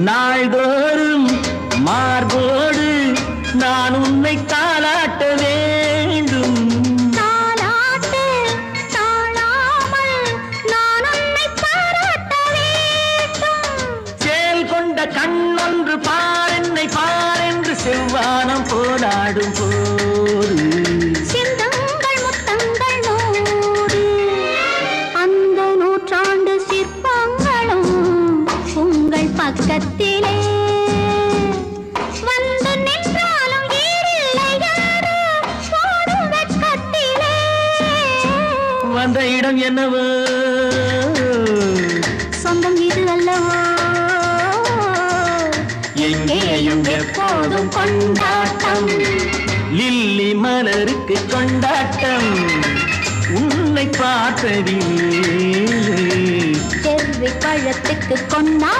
நாள்தோறும் மார்போடு நான் உன்னை தாளாட்ட வேண்டும். தாளாட்டு தாழாமல் நான் உன்னை பாராட்ட வேண்டும். சேல் கொண்ட கண்ணொன்று பாரென்னை பாரென்று செவ்வானம் போராடும் போது சிந்தங்கள் முத்தங்கள் நூறு. அந்த நூற்றாண்டு சிற்பங்களும் உங்கள் பக்கத்திலே வந்து நின்றாலும் ஈரில்லை யாரோ போடும் வெட்கத்திலே. வந்த இடம் என்னவோ சொந்தம் இது அல்லவோ. எங்கேயும் எப்போதும் கொண்டாட்டம். லில்லி மலருக்கு கொண்டாட்டம் உன்னை பார்த்ததிலே. செவ்வி பழத்துக்கு கொண்டா